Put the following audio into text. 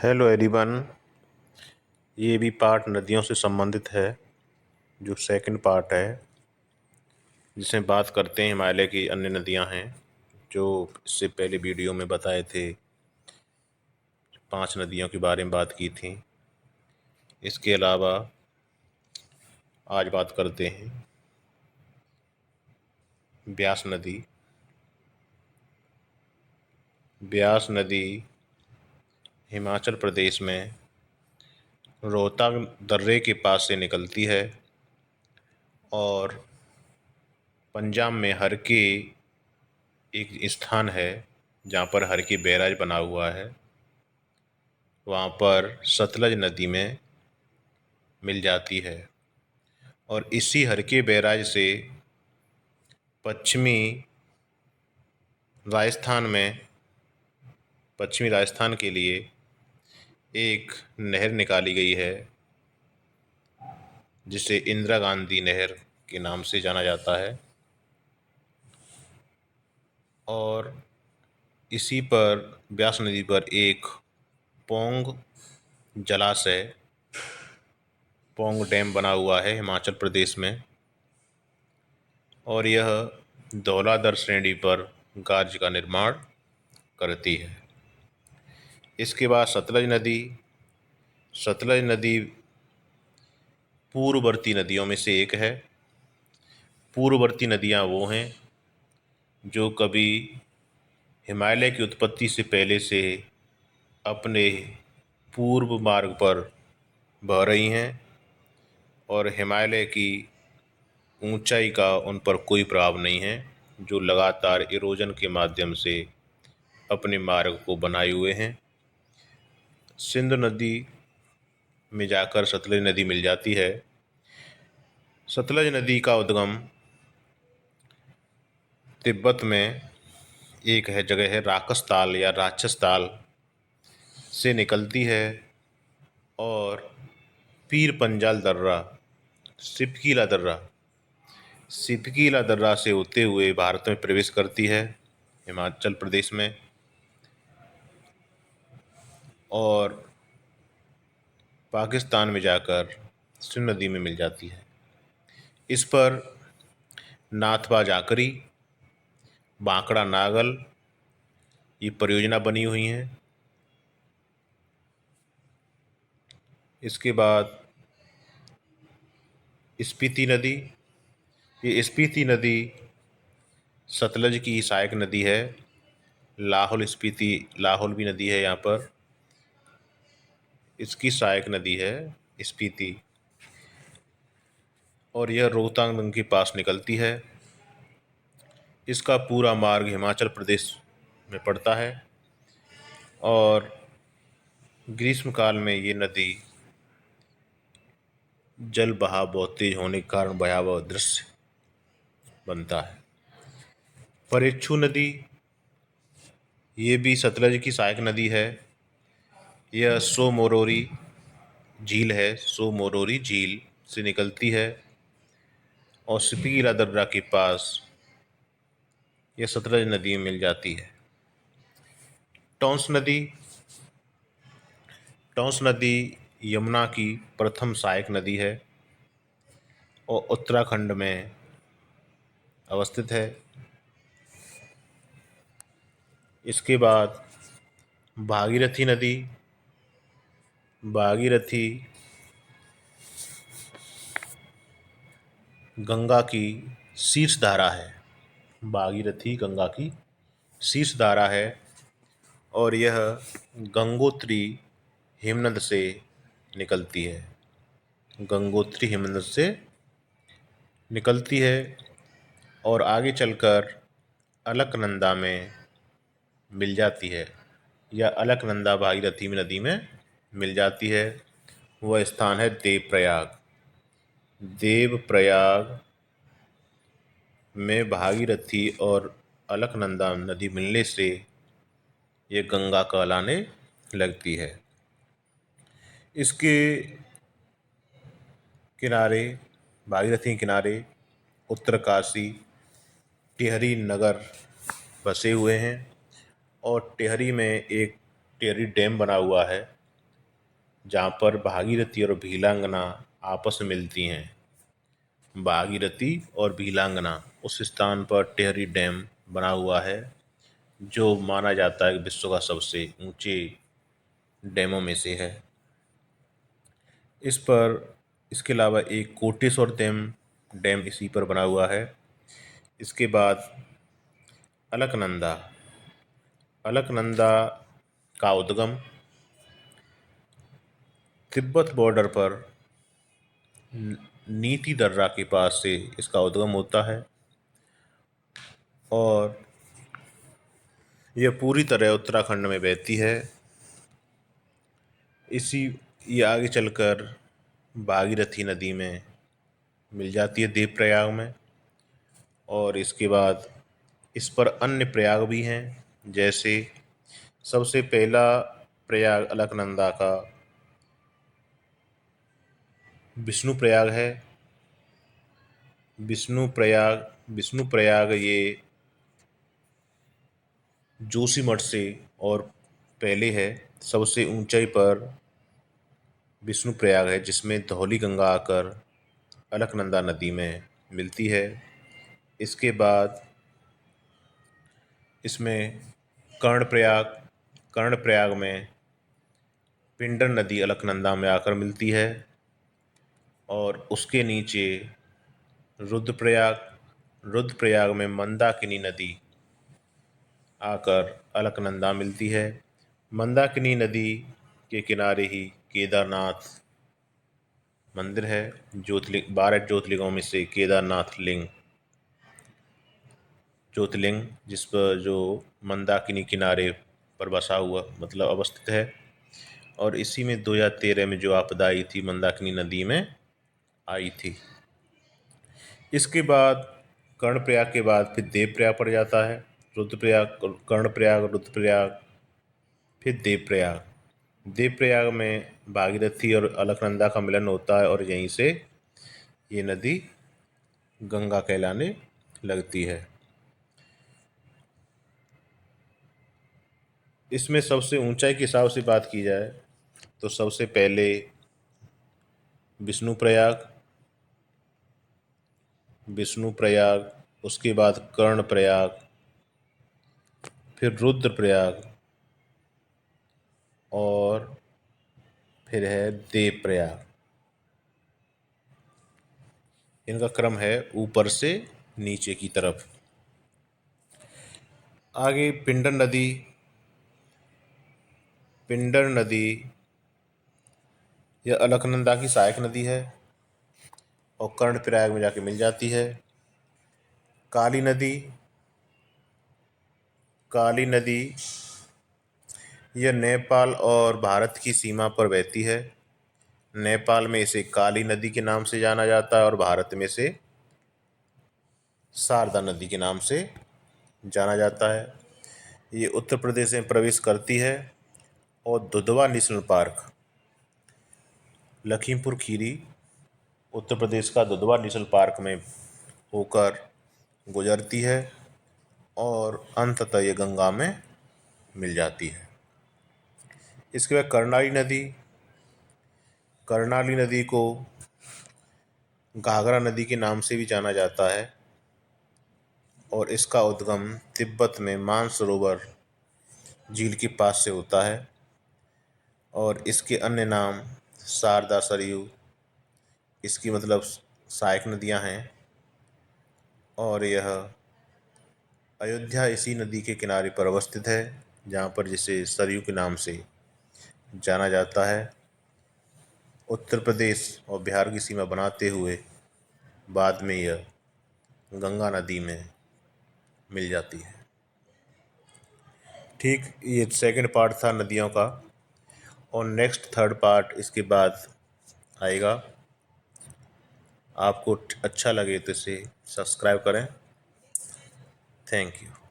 Hello everyone. ये भी part नदियों से संबंधित है, जो सेकंड पार्ट है, जिसमें बात करते हैं हिमालय की अन्य नदियां हैं जो इससे पहले वीडियो में बताए थे। 5 नदियों के बारे में बात की थी। इसके अलावा आज बात करते हैं ब्यास नदी। ब्यास नदी हिमाचल प्रदेश में रोहतांग दर्रे के पास से निकलती है और पंजाब में हर के एक स्थान है जहाँ पर हर की बैराज बना हुआ है, वहाँ पर सतलज नदी में मिल जाती है। और इसी हरके बैराज से पश्चिमी राजस्थान में पश्चिमी राजस्थान के लिए एक नहर निकाली गई है, जिसे इंदिरा गांधी नहर के नाम से जाना जाता है। और इसी पर ब्यास नदी पर एक पौंग जलाशय, पौंग डैम बना हुआ है हिमाचल प्रदेश में, और यह धौलाधर श्रेणी पर गाज का निर्माण करती है। इसके बाद सतलज नदी पूर्ववर्ती नदियों में से एक है। पूर्ववर्ती नदियाँ वो हैं जो कभी हिमालय की उत्पत्ति से पहले से अपने पूर्व मार्ग पर बह रही हैं और हिमालय की ऊंचाई का उन पर कोई प्रभाव नहीं है, जो लगातार इरोजन के माध्यम से अपने मार्ग को बनाए हुए हैं। सिंधु नदी में जाकर सतलज नदी मिल जाती है। सतलज नदी का उद्गम तिब्बत में एक जगह है राकस या राक्षस ताल से निकलती है और पीर पंजाल दर्रा, सिपकीला दर्रा सिपकीला दर्रा से होते हुए भारत में प्रवेश करती है हिमाचल प्रदेश में, और पाकिस्तान में जाकर सिंधु नदी में मिल जाती है। इस पर नाथपा जाकरी, बांकड़ा नागल ये परियोजना बनी हुई हैं। इसके बाद स्पीति नदी, ये स्पीति नदी सतलज की सहायक नदी है। लाहौल भी नदी है यहाँ पर, इसकी सहायक नदी है स्पीति, और यह रोहतांग के पास निकलती है। इसका पूरा मार्ग हिमाचल प्रदेश में पड़ता है और ग्रीष्मकाल में ये नदी जल बहाव बहुत तेज होने के कारण भयावह दृश्य बनता है। परेच्छू नदी ये भी सतलज की सहायक नदी है। यह सो मोरोरी झील से निकलती है और सिपकीला दर्रा के पास यह सतलज नदी में मिल जाती है। टॉन्स नदी यमुना की प्रथम सहायक नदी है और उत्तराखंड में अवस्थित है। इसके बाद भागीरथी नदी, भागीरथी गंगा की शीर्ष धारा है। भागीरथी गंगा की शीर्ष धारा है और यह गंगोत्री हिमनद से निकलती है। गंगोत्री हिमनद से निकलती है और आगे चलकर अलकनंदा में मिल जाती है, या अलकनंदा भागीरथी नदी में मिल जाती है। वह स्थान है देवप्रयाग। देवप्रयाग में भागीरथी और अलकनंदा नदी मिलने से ये गंगा कहलाने लगती है। इसके किनारे, भागीरथी के किनारे उत्तरकाशी, टिहरी नगर बसे हुए हैं और टिहरी में एक टिहरी डैम बना हुआ है, जहाँ पर भागीरथी और भीलांगना आपस में मिलती हैं। भागीरथी और भीलांगना उस स्थान पर टिहरी डैम बना हुआ है, जो माना जाता है कि विश्व का सबसे ऊंचे डैमों में से है। इस पर इसके अलावा एक कोटेश्वर डैम डैम इसी पर बना हुआ है। इसके बाद अलकनंदा। अलकनंदा का उद्गम तिब्बत बॉर्डर पर नीति दर्रा के पास से इसका उद्गम होता है और यह पूरी तरह उत्तराखंड में बहती है। इसी ये आगे चलकर भागीरथी नदी में मिल जाती है देवप्रयाग में। और इसके बाद इस पर अन्य प्रयाग भी हैं, जैसे सबसे पहला प्रयाग अलकनंदा का विष्णु प्रयाग है। विष्णु प्रयाग ये जोशीमठ से और पहले है। सबसे ऊंचाई पर विष्णु प्रयाग है, जिसमें धौली गंगा आकर अलकनंदा नदी में मिलती है। इसके बाद इसमें कर्णप्रयाग कर्णप्रयाग में पिंडर नदी अलकनंदा में आकर मिलती है। और उसके नीचे रुद्रप्रयाग में मंदाकिनी नदी आकर अलकनंदा मिलती है। मंदाकिनी नदी के किनारे ही केदारनाथ मंदिर है। 12 ज्योतिर्लिंगों में से केदारनाथ ज्योतिर्लिंग, जिस पर जो मंदाकिनी किनारे पर बसा हुआ मतलब अवस्थित है। और इसी में 2013 में जो आपदा आई थी मंदाकिनी नदी में आई थी। इसके बाद कर्णप्रयाग के बाद फिर देवप्रयाग पड़ जाता है। रुद्रप्रयाग, कर्णप्रयाग, रुद्रप्रयाग, फिर देवप्रयाग। देवप्रयाग में भागीरथी और अलकनंदा का मिलन होता है और यहीं से ये नदी गंगा कहलाने लगती है। इसमें सबसे ऊंचाई के हिसाब से बात की जाए तो सबसे पहले विष्णुप्रयाग, उसके बाद कर्णप्रयाग, फिर रुद्रप्रयाग और फिर है देवप्रयाग। इनका क्रम है ऊपर से नीचे की तरफ। आगे पिंडर नदी यह अलकनंदा की सहायक नदी है और कर्णप्रयाग में जाके मिल जाती है। काली नदी काली नदी यह नेपाल और भारत की सीमा पर बहती है। नेपाल में इसे काली नदी के नाम से जाना जाता है और भारत में इसे शारदा नदी के नाम से जाना जाता है। ये उत्तर प्रदेश में प्रवेश करती है और दुधवा नेशनल पार्क लखीमपुर खीरी उत्तर प्रदेश का दुधवा नेशनल पार्क में होकर गुजरती है और अंततः ये गंगा में मिल जाती है। इसके बाद कर्णाली नदी को घाघरा नदी के नाम से भी जाना जाता है और इसका उद्गम तिब्बत में मानसरोवर झील के पास से होता है। और इसके अन्य नाम शारदा, सरयू इसकी मतलब सहायक नदियां हैं। और यह अयोध्या इसी नदी के किनारे पर अवस्थित है, जहाँ पर जिसे सरयू के नाम से जाना जाता है। उत्तर प्रदेश और बिहार की सीमा बनाते हुए बाद में यह गंगा नदी में मिल जाती है। ठीक, ये सेकंड पार्ट था नदियों का और नेक्स्ट थर्ड पार्ट इसके बाद आएगा। आपको अच्छा लगे तो इसे सब्सक्राइब करें। Thank you.